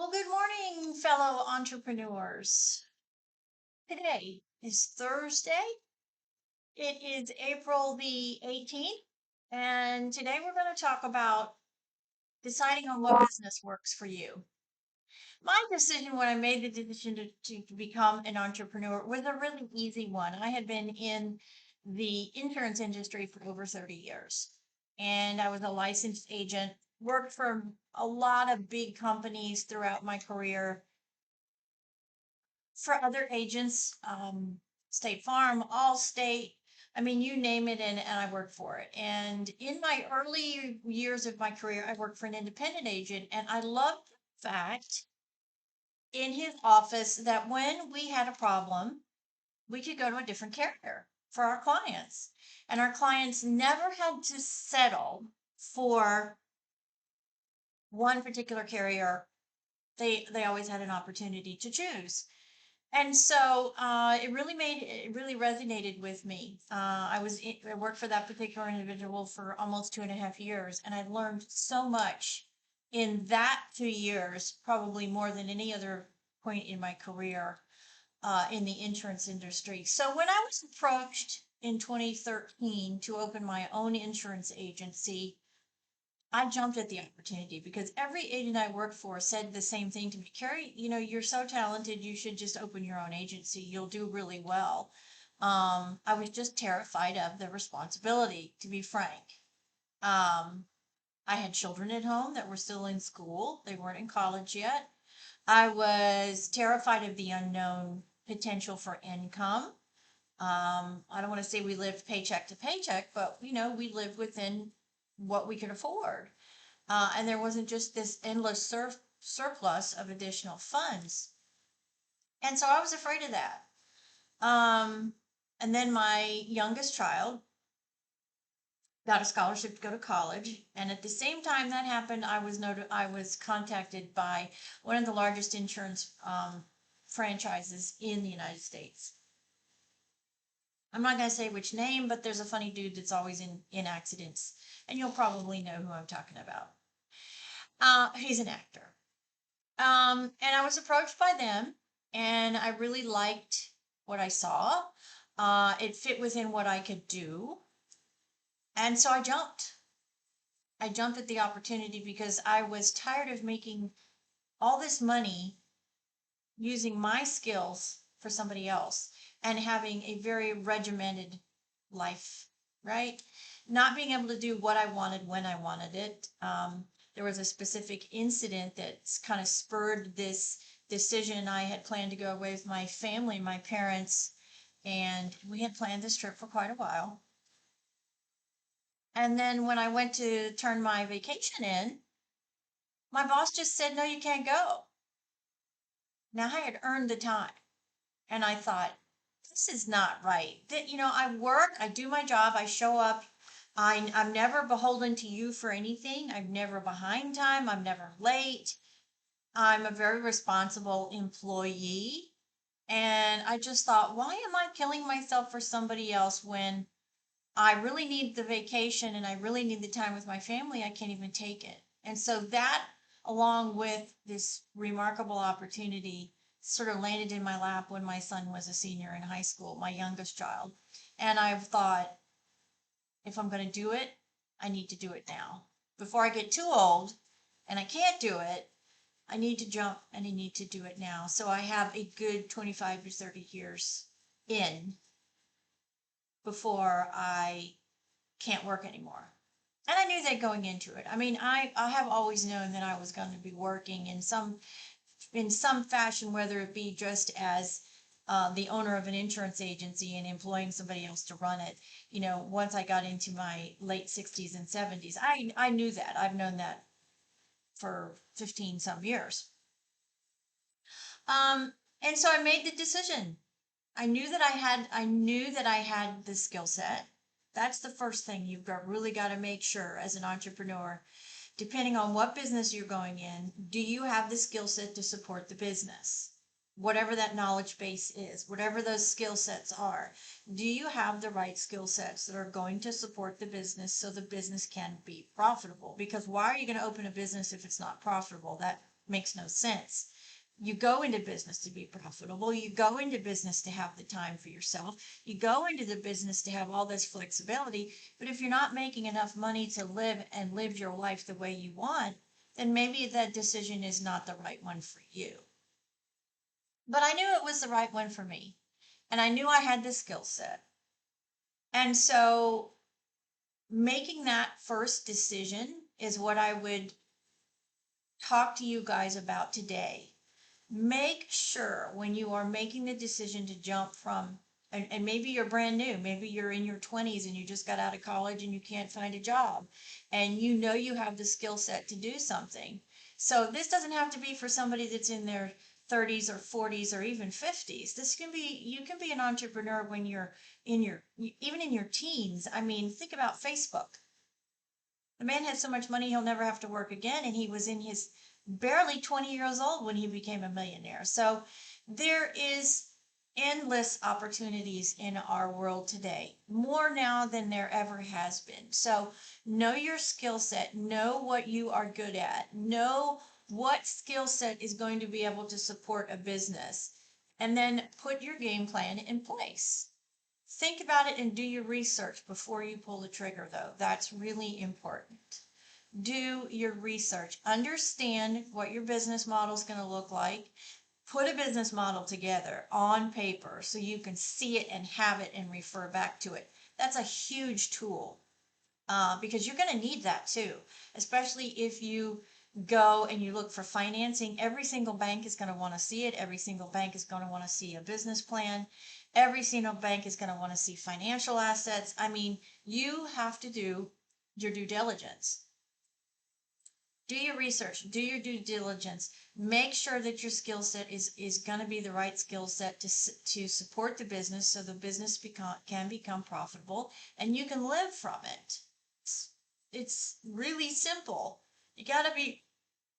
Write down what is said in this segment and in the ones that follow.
Well, good morning, fellow entrepreneurs. Today is Thursday. It is April the 18th. And today we're going to talk about deciding on what business works for you. My decision when I made the decision to become an entrepreneur was a really easy one. I had been in the insurance industry for over 30 years, and I was a licensed agent, worked for a lot of big companies throughout my career for other agents, State Farm, Allstate. I mean, you name it, and I worked for it. And in my early years of my career, I worked for an independent agent, and I loved the fact in his office that when we had a problem, we could go to a different carrier for our clients. And our clients never had to settle for one particular carrier. They always had an opportunity to choose. And so it really resonated with me. I worked for that particular individual for almost 2.5 years, and I learned so much in that 2 years, probably more than any other point in my career in the insurance industry. So when I was approached in 2013 to open my own insurance agency, I jumped at the opportunity because every agent I worked for said the same thing to me. Carrie, you're so talented. You should just open your own agency. You'll do really well. I was just terrified of the responsibility, to be frank. I had children at home that were still in school. They weren't in college yet. I was terrified of the unknown potential for income. I don't want to say we lived paycheck to paycheck, but we lived within what we could afford. And there wasn't just this endless surplus of additional funds. And so I was afraid of that. Um, and then my youngest child got a scholarship to go to college. And at the same time that happened, I was contacted by one of the largest insurance franchises in the United States. I'm not going to say which name, but there's a funny dude that's always in accidents. And you'll probably know who I'm talking about. He's an actor. And I was approached by them, and I really liked what I saw. It fit within what I could do. And so I jumped. I jumped at the opportunity because I was tired of making all this money using my skills for somebody else and having a very regimented life, right? Not being able to do what I wanted when I wanted it. There was a specific incident that's kind of spurred this decision. I had planned to go away with my family, my parents, and we had planned this trip for quite a while. And then when I went to turn my vacation in, my boss just said, "No, you can't go." Now I had earned the time, and I thought, this is not right. I work, I do my job, I show up. I'm never beholden to you for anything. I'm never behind time. I'm never late. I'm a very responsible employee. And I just thought, why am I killing myself for somebody else when I really need the vacation and I really need the time with my family? I can't even take it. And so that, along with this remarkable opportunity, sort of landed in my lap when my son was a senior in high school, my youngest child. And I've thought, if I'm going to do it, I need to do it now. Before I get too old and I can't do it, I need to jump and I need to do it now. So I have a good 25 to 30 years in before I can't work anymore. And I knew that going into it. I mean, I have always known that I was going to be working in some fashion, whether it be just as the owner of an insurance agency and employing somebody else to run it. Once I got into my late 60s and 70s, I knew that. I've known that for 15 some years. Um, and so I made the decision. I knew that I had the skill set. That's the first thing really got to make sure as an entrepreneur. Depending on what business you're going in, do you have the skill set to support the business? Whatever that knowledge base is, whatever those skill sets are, do you have the right skill sets that are going to support the business so the business can be profitable? Because why are you going to open a business if it's not profitable? That makes no sense. You go into business to be profitable. You go into business to have the time for yourself. You go into the business to have all this flexibility. But if you're not making enough money to live and live your life the way you want, then maybe that decision is not the right one for you. But I knew it was the right one for me. And I knew I had the skill set. And so making that first decision is what I would talk to you guys about today. Make sure when you are making the decision to jump from, and maybe you're brand new, maybe you're in your 20s and you just got out of college and you can't find a job, and you know you have the skill set to do something. So this doesn't have to be for somebody that's in their 30s or 40s or even 50s. This can be, you can be an entrepreneur when you're in your, even in your teens. I mean, think about Facebook. The man had so much money he'll never have to work again, and he was in his barely 20 years old when he became a millionaire. So there is endless opportunities in our world today, more now than there ever has been. So know your skill set, know what you are good at, know what skill set is going to be able to support a business, and then put your game plan in place. Think about it and do your research before you pull the trigger, though. That's really important. Do your research. Understand what your business model is going to look like. Put a business model together on paper so you can see it and have it and refer back to it. That's a huge tool because you're going to need that too, especially if you go and you look for financing. Every single bank is going to want to see it. Every single bank is going to want to see a business plan. Every single bank is going to want to see financial assets. I mean, you have to do your due diligence. Do your research, do your due diligence. Make sure that your skill set is going to be the right skill set to support the business so the business can become profitable and you can live from it. It's really simple. You got to be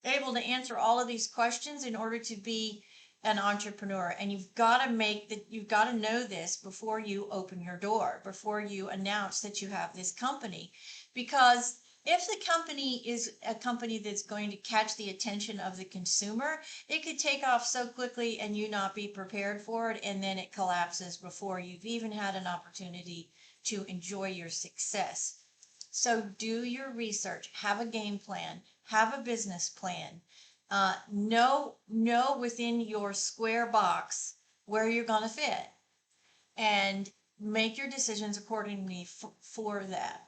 able to answer all of these questions in order to be an entrepreneur. And you've got to you've got to know this before you open your door, before you announce that you have this company. Because if the company is a company that's going to catch the attention of the consumer, it could take off so quickly and you not be prepared for it, and then it collapses before you've even had an opportunity to enjoy your success. So do your research, have a game plan, have a business plan. Know within your square box where you're going to fit, and make your decisions accordingly for that.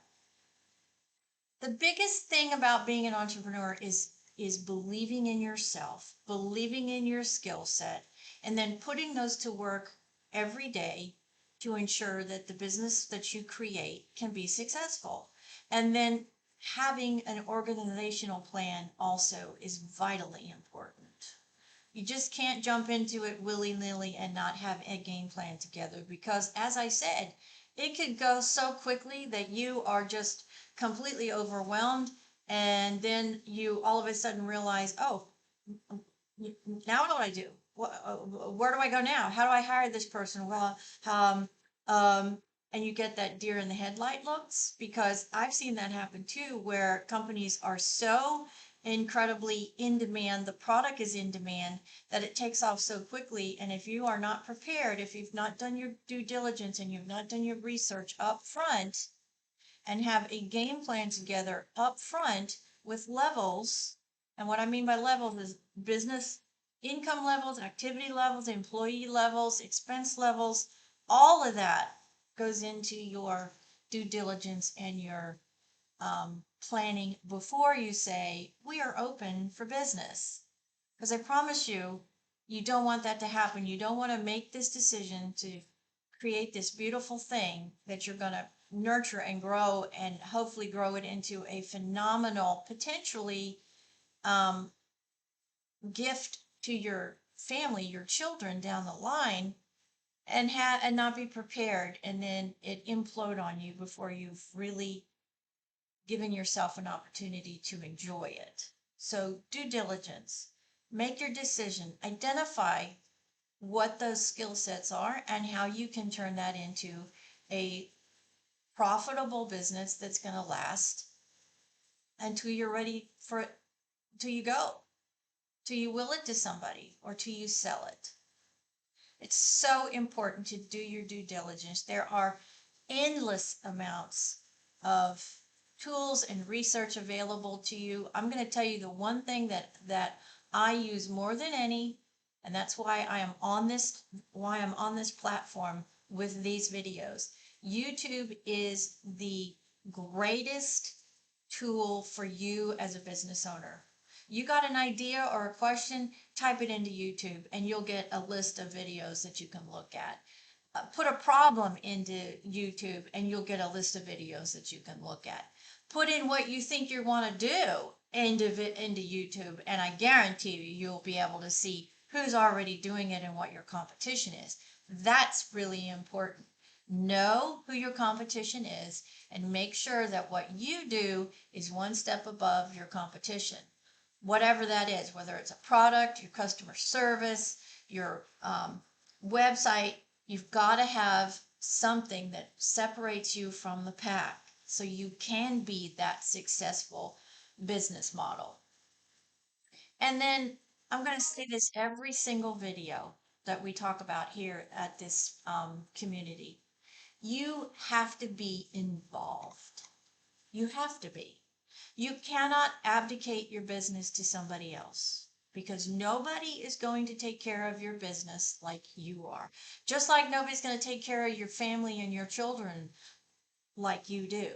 The biggest thing about being an entrepreneur is believing in yourself, believing in your skill set, and then putting those to work every day to ensure that the business that you create can be successful. And then having an organizational plan also is vitally important. You just can't jump into it willy-nilly and not have a game plan together, because as I said, it could go so quickly that you are just completely overwhelmed, and then you all of a sudden realize, oh, now what do I do? Where do I go now? How do I hire this person? Well, and you get that deer in the headlight looks, because I've seen that happen too, where companies are so incredibly in demand, the product is in demand, that it takes off so quickly. And if you are not prepared, if you've not done your due diligence and you've not done your research up front and have a game plan together up front with levels, and what I mean by levels is business income levels, activity levels, employee levels, expense levels, all of that goes into your due diligence and your planning before you say, we are open for business. Because I promise you, you don't want that to happen. You don't want to make this decision to create this beautiful thing that you're going to nurture and grow, and hopefully grow it into a phenomenal, potentially gift to your family, your children down the line, and not be prepared, and then it implode on you before you've really given yourself an opportunity to enjoy it. So due diligence, make your decision, identify what those skill sets are and how you can turn that into a profitable business that's going to last until you're ready for it, until you go. till you will it to somebody or till you sell it. It's so important to do your due diligence. There are endless amounts of tools and research available to you. I'm going to tell you the one thing that I use more than any, and that's why I'm on this platform with these videos. YouTube is the greatest tool for you as a business owner. You got an idea or a question, type it into YouTube and you'll get a list of videos that you can look at. Put a problem into YouTube and you'll get a list of videos that you can look at. Put in what you think you want to do into YouTube, and I guarantee you'll be able to see who's already doing it and what your competition is. That's really important. Know who your competition is and make sure that what you do is one step above your competition. Whatever that is, whether it's a product, your customer service, your website, you've got to have something that separates you from the pack so you can be that successful business model. And then I'm going to say this every single video that we talk about here at this community. You have to be involved. You have to be. You cannot abdicate your business to somebody else because nobody is going to take care of your business like you are. Just like nobody's going to take care of your family and your children like you do.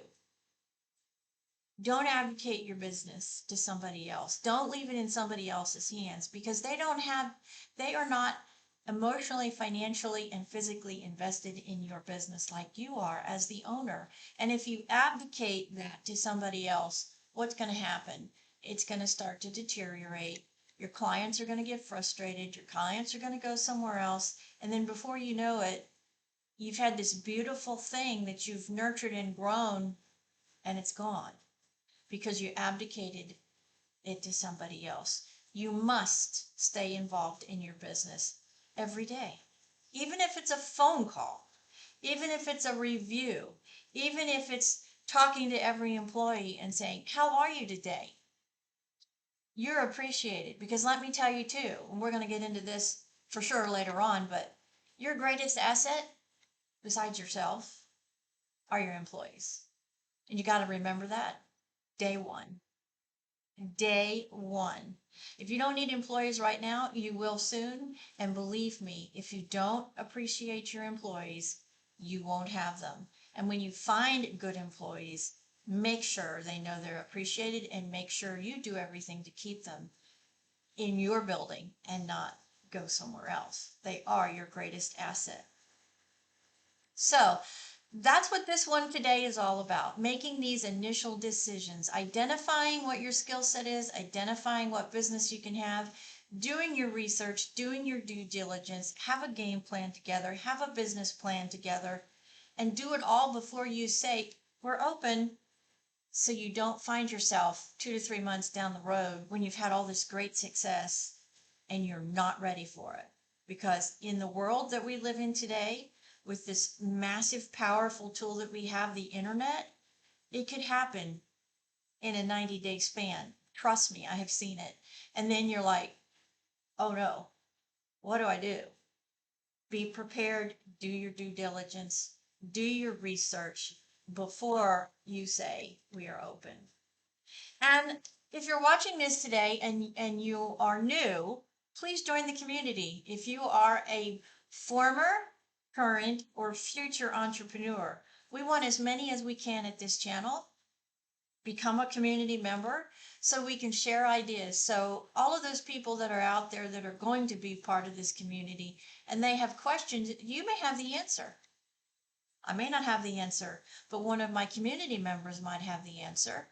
Don't abdicate your business to somebody else. Don't leave it in somebody else's hands because they are not emotionally, financially, and physically invested in your business like you are as the owner. And if you abdicate that to somebody else, what's going to happen? It's going to start to deteriorate. Your clients are going to get frustrated. Your clients are going to go somewhere else. And then before you know it, you've had this beautiful thing that you've nurtured and grown, and it's gone because you abdicated it to somebody else. You must stay involved in your business every day, even if it's a phone call, even if it's a review, even if it's talking to every employee and saying, how are you today? You're appreciated because let me tell you too, and we're going to get into this for sure later on, but your greatest asset besides yourself are your employees. And you got to remember that day one. Day one. If you don't need employees right now, you will soon. And believe me, if you don't appreciate your employees, you won't have them. And when you find good employees, make sure they know they're appreciated and make sure you do everything to keep them in your building and not go somewhere else. They are your greatest asset. So that's what this one today is all about, making these initial decisions, identifying what your skill set is, identifying what business you can have, doing your research, doing your due diligence, have a game plan together, have a business plan together, and do it all before you say, we're open, so you don't find yourself 2 to 3 months down the road when you've had all this great success and you're not ready for it. Because in the world that we live in today, with this massive, powerful tool that we have, the internet, it could happen in a 90-day span. Trust me, I have seen it. And then you're like, oh no, what do I do? Be prepared, do your due diligence, do your research before you say we are open. And if you're watching this today and you are new, please join the community. If you are a former, current, or future entrepreneur, we want as many as we can at this channel. Become a community member so we can share ideas. So all of those people that are out there that are going to be part of this community and they have questions, you may have the answer. I may not have the answer, but one of my community members might have the answer.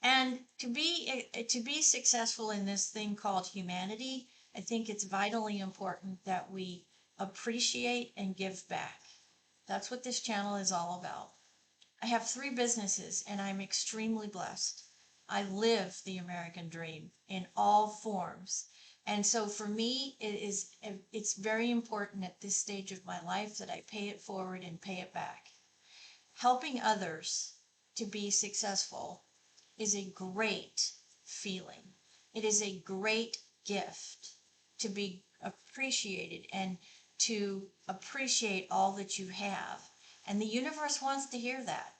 And to be successful in this thing called humanity, I think it's vitally important that we appreciate and give back. That's what this channel is all about. I have 3 businesses and I'm extremely blessed. I live the American dream in all forms. And so for me, it's very important at this stage of my life that I pay it forward and pay it back. Helping others to be successful is a great feeling. It is a great gift to be appreciated and to appreciate all that you have. And the universe wants to hear that.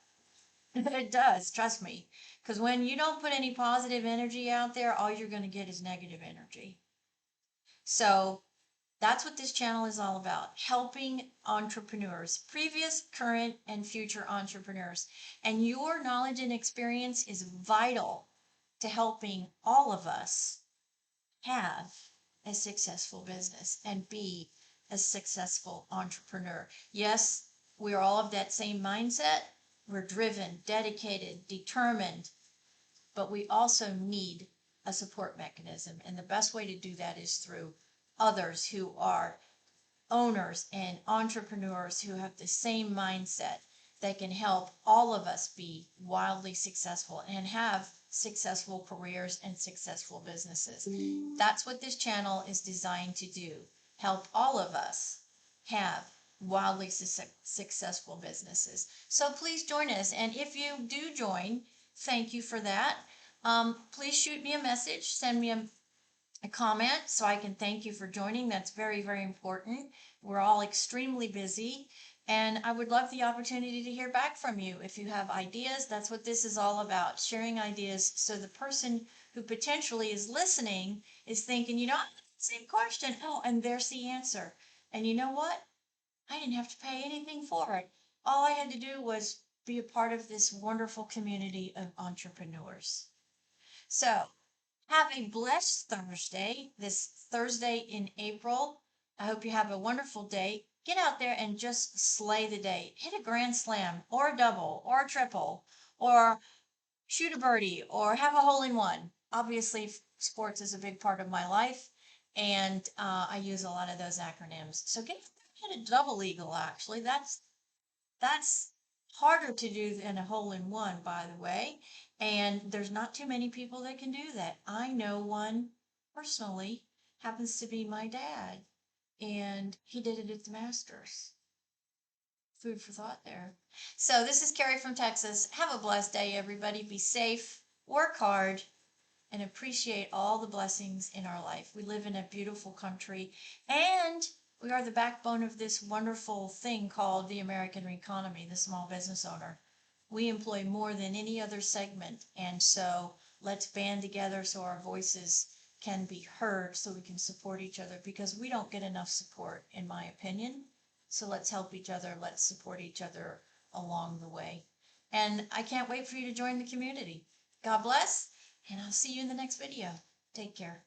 It does, trust me. Because when you don't put any positive energy out there, all you're going to get is negative energy. So that's what this channel is all about, helping entrepreneurs, previous, current, and future entrepreneurs. And your knowledge and experience is vital to helping all of us have a successful business and be a successful entrepreneur. Yes, we are all of that same mindset. We're driven, dedicated, determined, but we also need a support mechanism. And the best way to do that is through others who are owners and entrepreneurs who have the same mindset that can help all of us be wildly successful and have successful careers and successful businesses. That's what this channel is designed to do. Help all of us have wildly successful businesses. So please join us. And if you do join, thank you for that. Please shoot me a message, send me a comment so I can thank you for joining. That's very, very important. We're all extremely busy, and I would love the opportunity to hear back from you. If you have ideas, that's what this is all about, sharing ideas so the person who potentially is listening is thinking, you know, same question. Oh, and there's the answer. And you know what? I didn't have to pay anything for it. All I had to do was be a part of this wonderful community of entrepreneurs. So, have a blessed Thursday, this Thursday in April. I hope you have a wonderful day. Get out there and just slay the day. Hit a grand slam or a double or a triple or shoot a birdie or have a hole in one. Obviously, sports is a big part of my life, and I use a lot of those acronyms. So get a double eagle, actually. That's harder to do than a hole in one, by the way. And there's not too many people that can do that. I know one personally, happens to be my dad, and he did it at the Masters. Food for thought there. So this is Carrie from Texas. Have a blessed day, everybody. Be safe, work hard, and appreciate all the blessings in our life. We live in a beautiful country, and we are the backbone of this wonderful thing called the American economy, the small business owner. We employ more than any other segment, and so let's band together so our voices can be heard so we can support each other, because we don't get enough support, in my opinion. So let's help each other. Let's support each other along the way. And I can't wait for you to join the community. God bless. And I'll see you in the next video. Take care.